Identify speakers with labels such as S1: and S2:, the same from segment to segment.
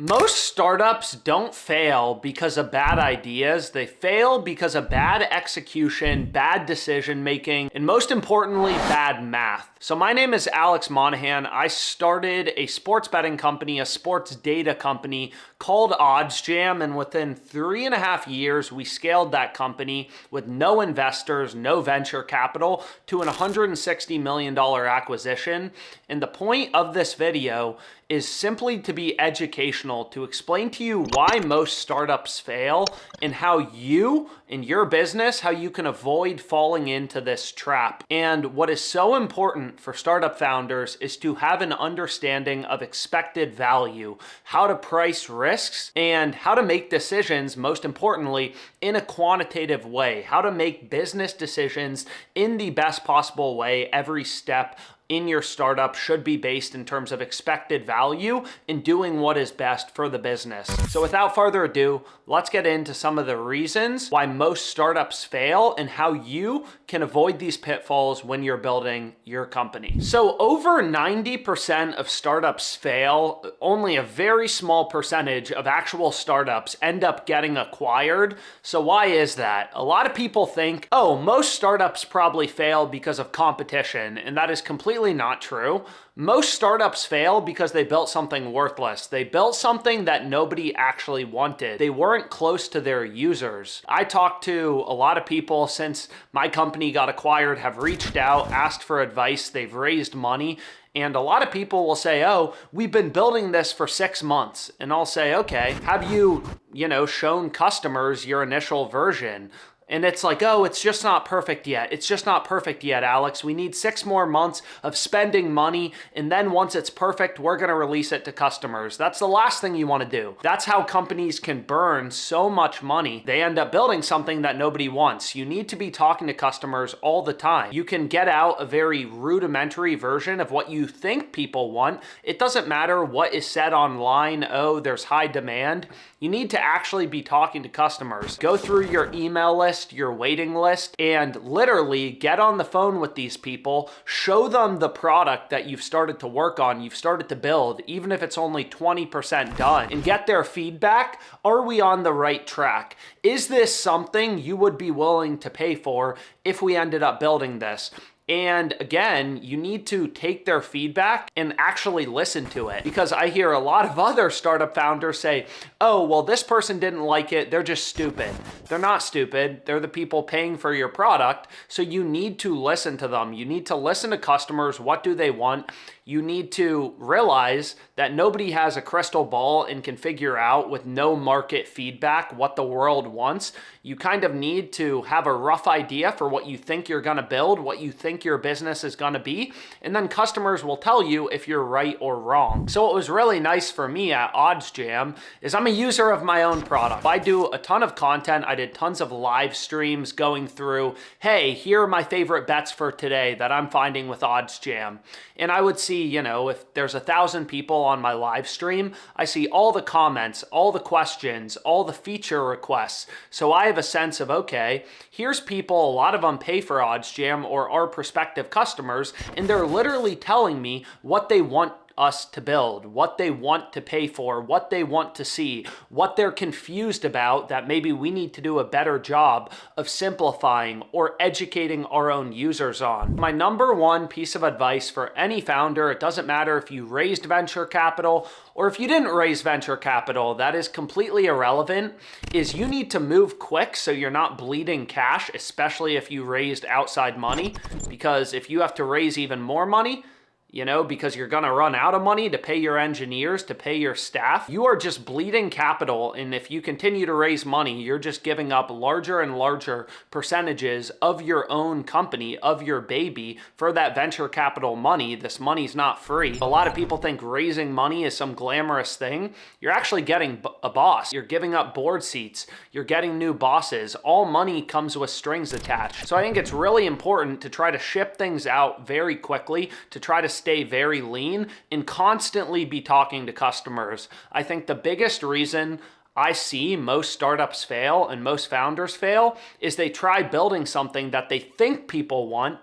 S1: Most startups don't fail because of bad ideas. They fail because of bad execution, bad decision making, and most importantly, bad math. So my name is Alex Monahan. I started a sports betting company, a sports data company called OddsJam, and within 3.5 years, we scaled that company with no investors, no venture capital, to an $160 million acquisition. And the point of this video is simply to be educational, to explain to you why most startups fail and how you, in your business, how you can avoid falling into this trap. And what is so important for startup founders is to have an understanding of expected value, how to price risks, and how to make decisions, most importantly, in a quantitative way, how to make business decisions in the best possible way. Every step in your startup should be based in terms of expected value and doing what is best for the business. So without further ado, let's get into some of the reasons why most startups fail and how you can avoid these pitfalls when you're building your company. So over 90% of startups fail. Only a very small percentage of actual startups end up getting acquired. So why is that? A lot of people think, oh, most startups probably fail because of competition, and that is completely not true. Most startups fail because they built something worthless. They built something that nobody actually wanted. They weren't close to their users. I talked to a lot of people since my company got acquired, have reached out, asked for advice, they've raised money. And a lot of people will say, oh, we've been building this for 6 months. And I'll say, okay, have you shown customers your initial version? And it's like, oh, it's just not perfect yet. It's just not perfect yet, Alex. We need 6 more months of spending money. And then once it's perfect, we're going to release it to customers. That's the last thing you want to do. That's how companies can burn so much money. They end up building something that nobody wants. You need to be talking to customers all the time. You can get out a very rudimentary version of what you think people want. It doesn't matter what is said online. Oh, there's high demand. You need to actually be talking to customers. Go through your email list, your waiting list, and literally get on the phone with these people, show them the product that you've started to work on, you've started to build, even if it's only 20% done, and get their feedback. Are we on the right track? Is this something you would be willing to pay for if we ended up building this? And again, you need to take their feedback and actually listen to it, because I hear a lot of other startup founders say, oh, well, this person didn't like it. They're just stupid. They're not stupid. They're the people paying for your product. So you need to listen to them. You need to listen to customers. What do they want? You need to realize that nobody has a crystal ball and can figure out with no market feedback what the world wants. You kind of need to have a rough idea for what you think you're going to build, what you think your business is going to be, and then customers will tell you if you're right or wrong. So what was really nice for me at OddsJam is I'm a user of my own product. I do a ton of content. I did tons of live streams going through, hey, here are my favorite bets for today that I'm finding with OddsJam. And I would see, if there's 1,000 people on my live stream, I see all the comments, all the questions, all the feature requests. So I have a sense of, okay, here's people, a lot of them pay for OddsJam or are prospective customers, and they're literally telling me what they want us to build, what they want to pay for, what they want to see, what they're confused about that maybe we need to do a better job of simplifying or educating our own users on. My number one piece of advice for any founder, it doesn't matter if you raised venture capital or if you didn't raise venture capital, that is completely irrelevant, is you need to move quick so you're not bleeding cash, especially if you raised outside money, because if you have to raise even more money, because you're going to run out of money to pay your engineers, to pay your staff, you are just bleeding capital. And if you continue to raise money, you're just giving up larger and larger percentages of your own company, of your baby, for that venture capital money. This money's not free. A lot of people think raising money is some glamorous thing. You're actually getting a boss. You're giving up board seats. You're getting new bosses. All money comes with strings attached. So I think it's really important to try to ship things out very quickly, to try to stay very lean and constantly be talking to customers. I think the biggest reason I see most startups fail and most founders fail is they try building something that they think people want,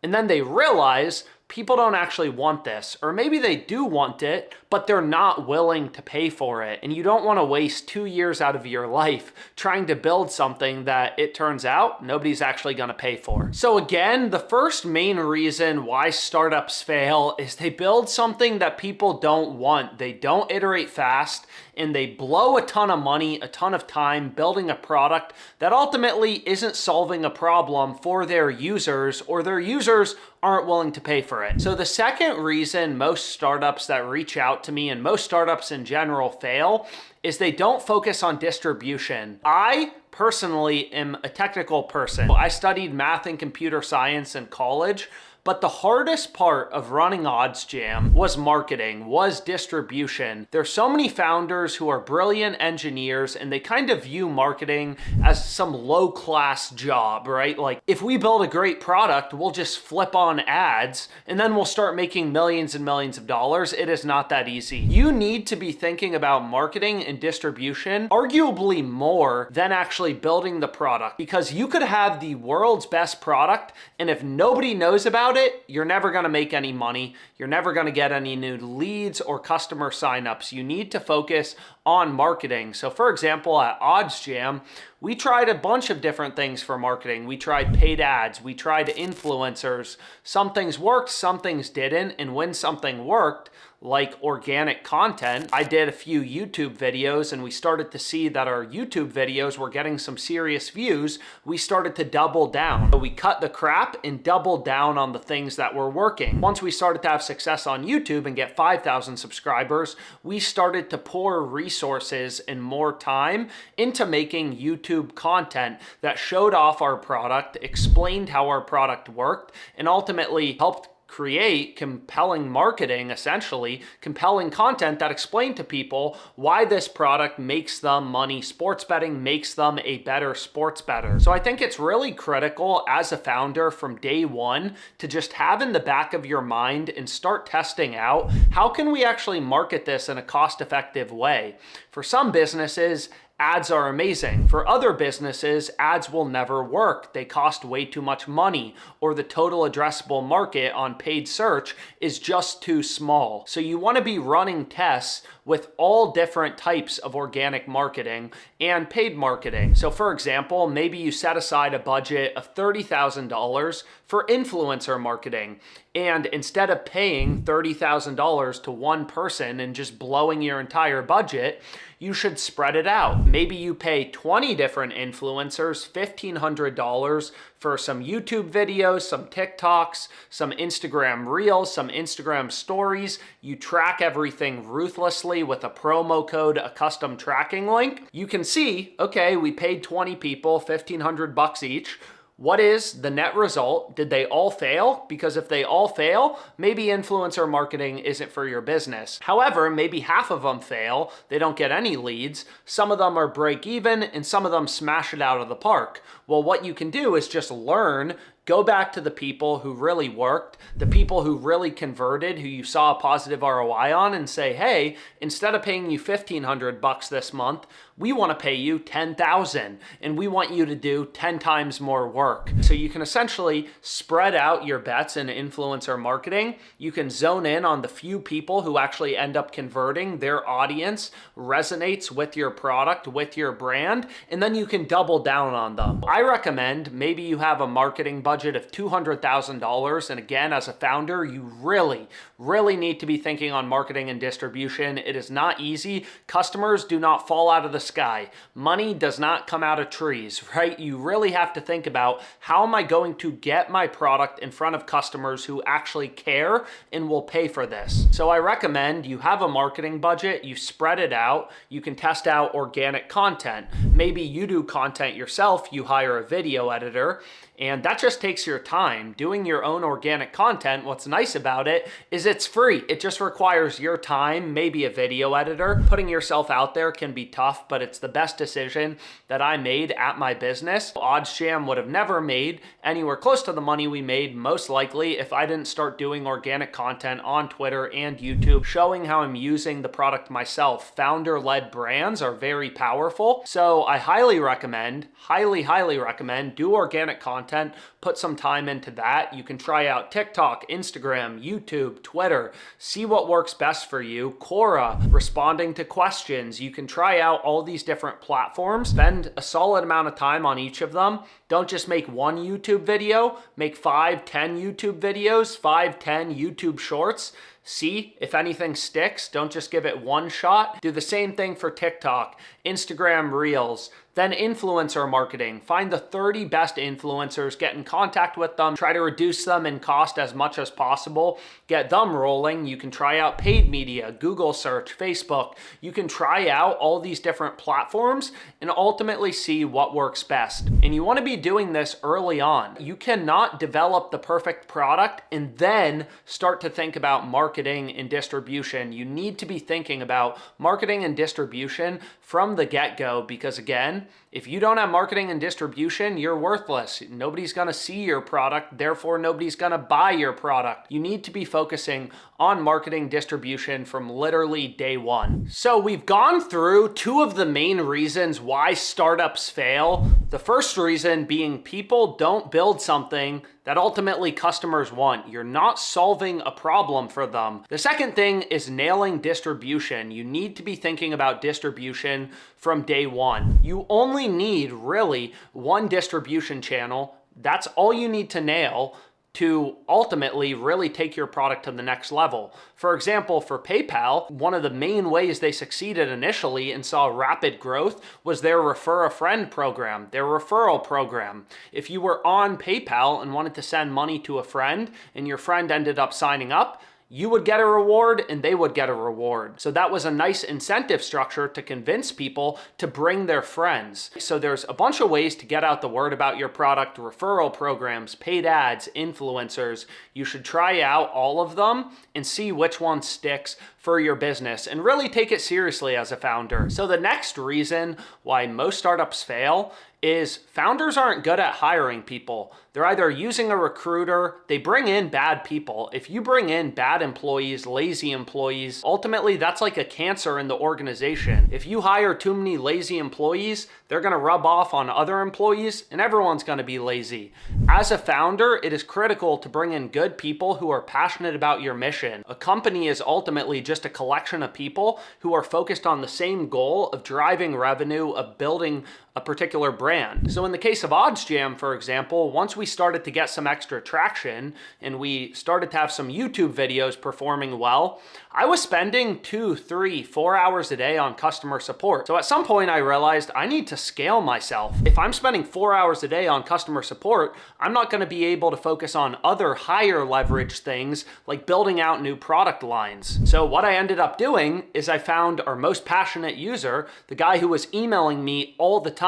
S1: and then they realize people don't actually want this, or maybe they do want it, but they're not willing to pay for it. And you don't want to waste 2 years out of your life trying to build something that it turns out nobody's actually going to pay for. So again, the first main reason why startups fail is they build something that people don't want. They don't iterate fast, and they blow a ton of money, a ton of time building a product that ultimately isn't solving a problem for their users, or their users aren't willing to pay for it. So the second reason most startups that reach out to me, and most startups in general, fail is they don't focus on distribution. I personally am a technical person. I studied math and computer science in college, but the hardest part of running OddsJam was marketing, was distribution. There's so many founders who are brilliant engineers, and they kind of view marketing as some low-class job, right? Like, if we build a great product, we'll just flip on ads, and then we'll start making millions and millions of dollars. It is not that easy. You need to be thinking about marketing and distribution arguably more than actually building the product, because you could have the world's best product, and if nobody knows about it, you're never going to make any money. You're never going to get any new leads or customer signups. You need to focus on marketing. So for example, at OddsJam, we tried a bunch of different things for marketing. We tried paid ads, we tried influencers. Some things worked, some things didn't. And when something worked, like organic content, I did a few YouTube videos, and we started to see that our YouTube videos were getting some serious views. We started to double down. So we cut the crap and doubled down on the things that were working. Once we started to have success on YouTube and get 5,000 subscribers, we started to pour resources and more time into making YouTube content that showed off our product, explained how our product worked, and ultimately helped create compelling marketing, essentially compelling content that explained to people why this product makes them money. Sports betting makes them a better sports bettor. So I think it's really critical as a founder from day one to just have in the back of your mind and start testing out, how can we actually market this in a cost-effective way? For some businesses, ads are amazing. For other businesses, ads will never work. They cost way too much money, or the total addressable market on paid search is just too small. So you want to be running tests with all different types of organic marketing and paid marketing. So for example, maybe you set aside a budget of $30,000 for influencer marketing. And instead of paying $30,000 to one person and just blowing your entire budget, you should spread it out. Maybe you pay 20 different influencers $1,500 for some YouTube videos, some TikToks, some Instagram Reels, some Instagram stories. You track everything ruthlessly with a promo code, a custom tracking link. You can see, okay, we paid 20 people $1,500 each. What is the net result? Did they all fail? Because if they all fail, maybe influencer marketing isn't for your business. However, maybe half of them fail. They don't get any leads. Some of them are break even, and some of them smash it out of the park. Well, what you can do is just learn, go back to the people who really worked, the people who really converted, who you saw a positive ROI on, and say, hey, instead of paying you $1,500 this month, we want to pay you $10,000, and we want you to do 10 times more work. So you can essentially spread out your bets in influencer marketing. You can zone in on the few people who actually end up converting. Their audience resonates with your product, with your brand, and then you can double down on them. I recommend maybe you have a marketing budget of $200,000, and again, as a founder, you really need to be thinking on marketing and distribution. It is not easy. Customers do not fall out of the sky. Money does not come out of trees, right? You really have to think about, how am I going to get my product in front of customers who actually care and will pay for this? So I recommend you have a marketing budget, you spread it out, you can test out organic content. Maybe you do content yourself, you hire a video editor, and that just takes your time. Doing your own organic content, what's nice about it is it's free. It just requires your time, maybe a video editor. Putting yourself out there can be tough, but it's the best decision that I made at my business. OddsJam would have never made anywhere close to the money we made, most likely, if I didn't start doing organic content on Twitter and YouTube, showing how I'm using the product myself. Founder-led brands are very powerful. So I highly recommend, highly recommend, do organic content, put put some time into that. You can try out TikTok, Instagram, YouTube, Twitter, see what works best for you. Quora, responding to questions. You can try out all these different platforms, spend a solid amount of time on each of them. Don't just make one YouTube video, make 5, 10 YouTube videos, 5, 10 YouTube shorts. See if anything sticks. Don't just give it one shot. Do the same thing for TikTok, Instagram Reels, then influencer marketing. Find the 30 best influencers, get in contact with them, try to reduce them in cost as much as possible, get them rolling. You can try out paid media, Google search, Facebook. You can try out all these different platforms and ultimately see what works best. And you want to be doing this early on. You cannot develop the perfect product and then start to think about marketing and distribution. You need to be thinking about marketing and distribution from the get-go, because again, if you don't have marketing and distribution, you're worthless. Nobody's gonna see your product, therefore nobody's gonna buy your product. You need to be focusing on marketing distribution from literally day one. So we've gone through 2 of the main reasons why startups fail. The first reason being people don't build something that ultimately customers want. You're not solving a problem for them. The second thing is nailing distribution. You need to be thinking about distribution from day one. You only need really one distribution channel. That's all you need to nail to ultimately really take your product to the next level. For example, for PayPal, one of the main ways they succeeded initially and saw rapid growth was their refer a friend program, their referral program. If you were on PayPal and wanted to send money to a friend and your friend ended up signing up, you would get a reward and they would get a reward. So that was a nice incentive structure to convince people to bring their friends. So there's a bunch of ways to get out the word about your product: referral programs, paid ads, influencers. You should try out all of them and see which one sticks for your business and really take it seriously as a founder. So the next reason why most startups fail is founders aren't good at hiring people. They're either using a recruiter, they bring in bad people. If you bring in bad employees, lazy employees, ultimately that's like a cancer in the organization. If you hire too many lazy employees, they're gonna rub off on other employees and everyone's gonna be lazy. As a founder, it is critical to bring in good people who are passionate about your mission. A company is ultimately just a collection of people who are focused on the same goal of driving revenue, of building a particular brand. So in the case of OddsJam, for example, once we started to get some extra traction and we started to have some YouTube videos performing well, I was spending 2, 3, 4 hours a day on customer support. So at some point I realized I need to scale myself. If I'm spending 4 hours a day on customer support, I'm not gonna be able to focus on other higher leverage things like building out new product lines. So what I ended up doing is I found our most passionate user, the guy who was emailing me all the time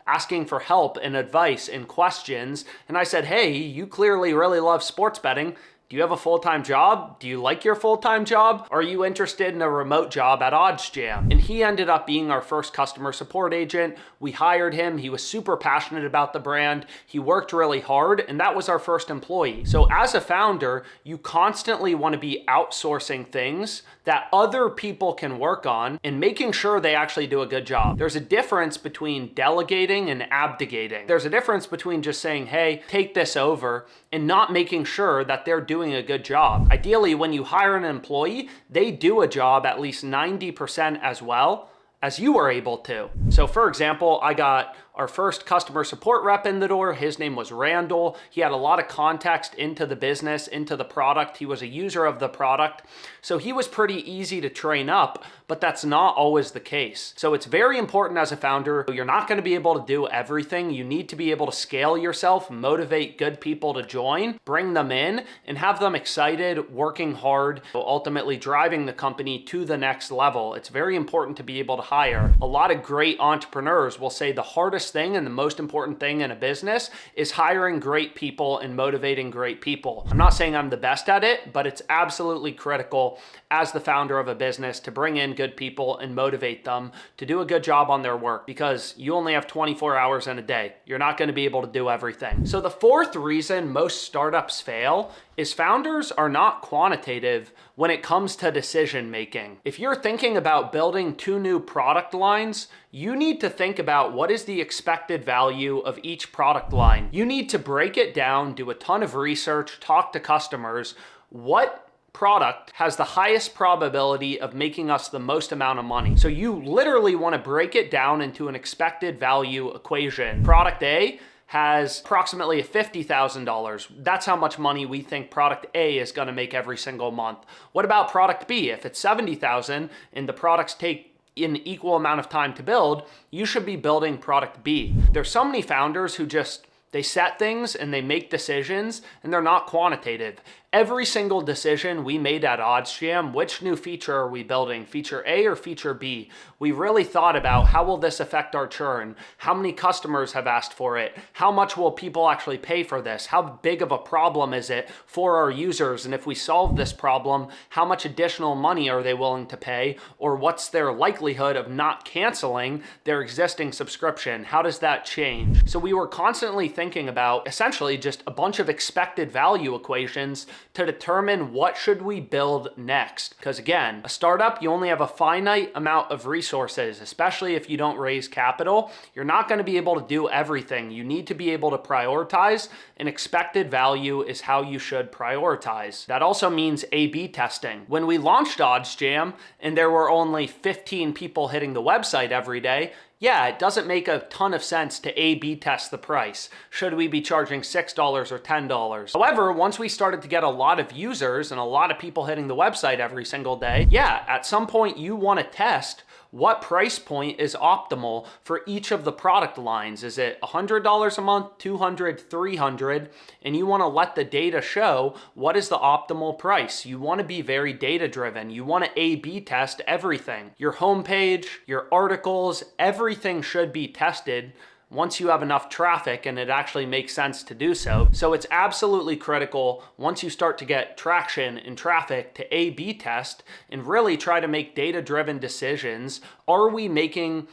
S1: asking for help and advice and questions. And I said, hey, you clearly really love sports betting. Do you have a full-time job? Do you like your full-time job? Are you interested in a remote job at OddsJam? And he ended up being our first customer support agent. We hired him. He was super passionate about the brand. He worked really hard, and that was our first employee. So as a founder, you constantly want to be outsourcing things that other people can work on and making sure they actually do a good job. There's a difference between delegating and abdicating. There's a difference between just saying, hey, take this over, and not making sure that they're doing a good job. Ideally, when you hire an employee, they do a job at least 90% as well as you were able to. So for example, I got our first customer support rep in the door. His name was Randall. He had a lot of context into the business, into the product. He was a user of the product. So he was pretty easy to train up, but that's not always the case. So it's very important as a founder. You're not going to be able to do everything. You need to be able to scale yourself, motivate good people to join, bring them in, and have them excited, working hard, ultimately driving the company to the next level. It's very important to be able to hire. A lot of great entrepreneurs will say the hardest thing and the most important thing in a business is hiring great people and motivating great people. I'm not saying I'm the best at it, but it's absolutely critical as the founder of a business to bring in in good people and motivate them to do a good job on their work, because you only have 24 hours in a day. You're not going to be able to do everything. So the fourth reason most startups fail is founders are not quantitative when it comes to decision making. If you're thinking about building 2 new product lines, you need to think about what is the expected value of each product line. You need to break it down, do a ton of research, talk to customers. What product has the highest probability of making us the most amount of money? So you literally want to break it down into an expected value equation. Product A has approximately $50,000. That's how much money we think product A is going to make every single month. What about product B? If it's $70,000 and the products take an equal amount of time to build, you should be building product B. There's so many founders who they set things and they make decisions and they're not quantitative. Every single decision we made at OddsJam, which new feature are we building, feature A or feature B? We really thought about how will this affect our churn? How many customers have asked for it? How much will people actually pay for this? How big of a problem is it for our users? And if we solve this problem, how much additional money are they willing to pay? Or what's their likelihood of not canceling their existing subscription? How does that change? So we were constantly thinking about essentially just a bunch of expected value equations to determine what should we build next. Because again, a startup, you only have a finite amount of resources, especially if you don't raise capital. You're not going to be able to do everything. You need to be able to prioritize, and expected value is how you should prioritize. That also means A/B testing. When we launched OddsJam and there were only 15 people hitting the website every day, yeah, it doesn't make a ton of sense to A/B test the price. Should we be charging $6 or $10? However, once we started to get a lot of users and a lot of people hitting the website every single day, yeah, at some point you want to test what price point is optimal for each of the product lines. Is it $100 a month, $200, $300? And you want to let the data show what is the optimal price. You want to be very data driven. You want to A/B test everything. Your homepage, your articles, everything should be tested once you have enough traffic and it actually makes sense to do so. So it's absolutely critical once you start to get traction and traffic to A/B test and really try to make data-driven decisions. Are we making,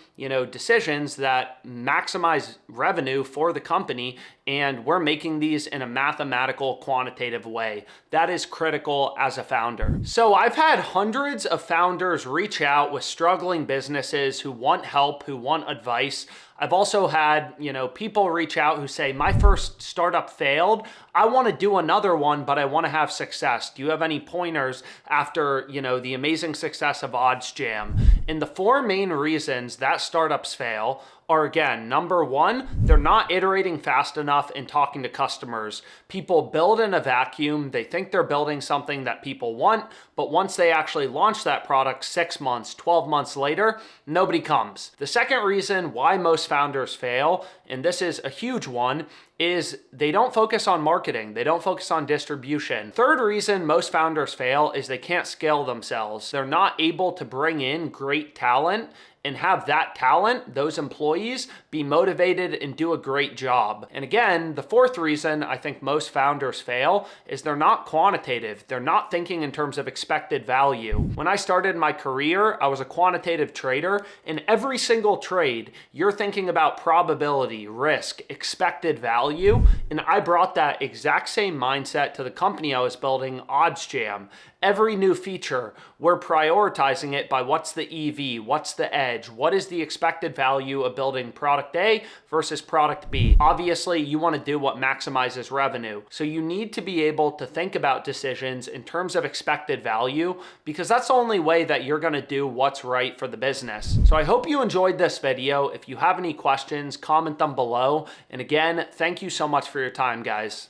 S1: decisions that maximize revenue for the company, and we're making these in a mathematical, quantitative way? That is critical as a founder. So I've had hundreds of founders reach out with struggling businesses who want help, who want advice. I've also had, people reach out who say, my first startup failed. I want to do another one, but I want to have success. Do you have any pointers after, the amazing success of OddsJam? And the 4 main reasons that startups fail are, again, number one, they're not iterating fast enough and talking to customers. People build in a vacuum. They think they're building something that people want, but once they actually launch that product 6 months, 12 months later, nobody comes. The second reason why most founders fail, and this is a huge one, is they don't focus on marketing. They don't focus on distribution. Third reason most founders fail is they can't scale themselves. They're not able to bring in great talent and have that talent, those employees, be motivated and do a great job. And again, the fourth reason I think most founders fail is they're not quantitative. They're not thinking in terms of expected value. When I started my career, I was a quantitative trader. In every single trade, you're thinking about probability, risk, expected value. And I brought that exact same mindset to the company I was building, OddsJam. Every new feature, we're prioritizing it by what's the EV, what's the edge, what is the expected value of building product A versus product B. Obviously, you want to do what maximizes revenue. So you need to be able to think about decisions in terms of expected value, because that's the only way that you're going to do what's right for the business. So I hope you enjoyed this video. If you have any questions, comment them below. And again, thank you so much for your time, guys.